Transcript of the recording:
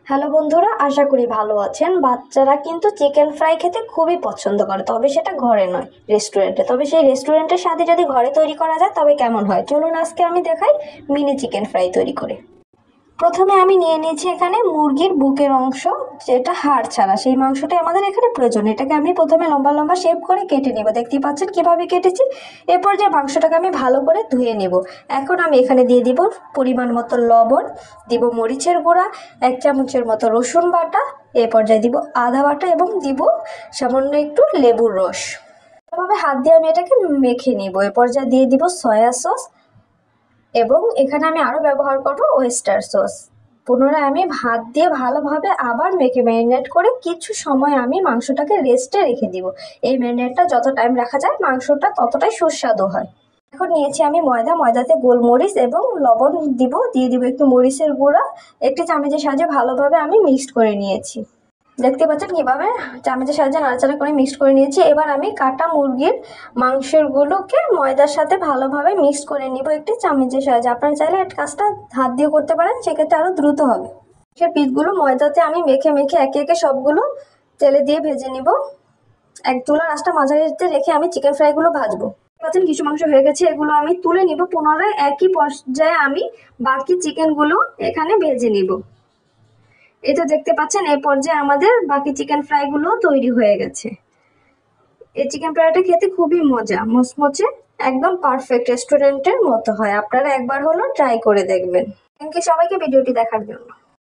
Hello বন্ধুরা, আশা করি ভালো আছেন। বাচ্চারা কিন্তু চিকেন ফ্রাই খেতে খুবই পছন্দ করে, তবে সেটা ঘরে নয়, রেস্টুরেন্টে। তবে সেই রেস্টুরেন্টের সাথে যদি ঘরে তৈরি করা যায় তবে কেমন হয়, চলুন আজকে আমি দেখাই মিনি চিকেন ফ্রাই তৈরি করে। প্রথমে আমি নিয়ে নিয়েছি এখানে মুরগির বুকের অংশ, যেটা হাড় ছাড়া, সেই মাংসটা আমাদের এখানে প্রয়োজন। এটাকে আমি প্রথমে লম্বা লম্বা শেপ করে কেটে নেব, দেখতেই পাচ্ছেন কিভাবে কেটেছি। এরপর যে মাংসটাকে আমি ভালো করে ধুয়ে নেব। এখন আমি এখানে দিয়ে দিব পরিমাণ মতো লবণ, দিব মরিচের গুঁড়া, 1 চামচের মতো রসুন বাটা, এ পর্যায়ে দিব আদা বাটা এবং দিব সামান্য একটু লেবুর রস। এভাবে হাত দিয়ে আমি এটাকে মেখে নিব। এ পর্যায়ে দিয়ে দিব সয়া সস এবং এখানে আমি আরও ব্যবহার করব ওয়েস্টার সস। পুনরায় আমি ভাত দিয়ে ভালোভাবে আবার মেখে ম্যারিনেট করে কিছু সময় আমি মাংসটাকে রেস্টে রেখে দিব। এই ম্যারিনেটটা যত টাইম রাখা যায় মাংসটা ততটাই সুস্বাদু হয়। এখন নিয়েছি আমি ময়দাতে গোলমরিচ এবং লবণ দিয়ে দিব একটু মরিচের গুঁড়া। একটি চামচের সাহায্যে ভালোভাবে আমি মিক্সড করে নিয়েছি। দেখতে পাচ্ছেন কিভাবে চামচের সাহায্যে নাড়াচাড়া করে মিক্সড করে নিয়েছি। এবার আমি কাটা মুরগির মাংসের গুলোকে ময়দার সাথে ভালোভাবে মিক্সড করে নিব একটি চামচের সাহায্যে। আপনারা চাইলে এই কাজটা হাত দিয়ে করতে পারেন, সেক্ষেত্রে আরও দ্রুত হবে। সে পিসগুলো ময়দাতে আমি মেখে একে একে সবগুলো তেলে দিয়ে ভেজে নিব। এক চুলার আঁচটা মাঝারিতে রেখে আমি চিকেন ফ্রাইগুলো ভাজবো। পাচ্ছেন কিছু মাংস হয়ে গেছে, এগুলো আমি তুলে নিব। পুনরায় একই পর্যায়ে আমি বাকি চিকেনগুলো এখানে ভেজে নিব। এই তো দেখতে পাচ্ছেন, এই পর্যায়ে আমাদের বাকি চিকেন ফ্রাইগুলো তৈরি হয়ে গেছে। এই চিকেন ফ্রাইটা খেতে খুবই মজা, মচমচে, একদম পারফেক্ট রেস্টুরেন্টের মতো হয়। আপনারা একবার হলো ট্রাই করে দেখবেন। থ্যাংক ইউ সবাইকে ভিডিওটি দেখার জন্য।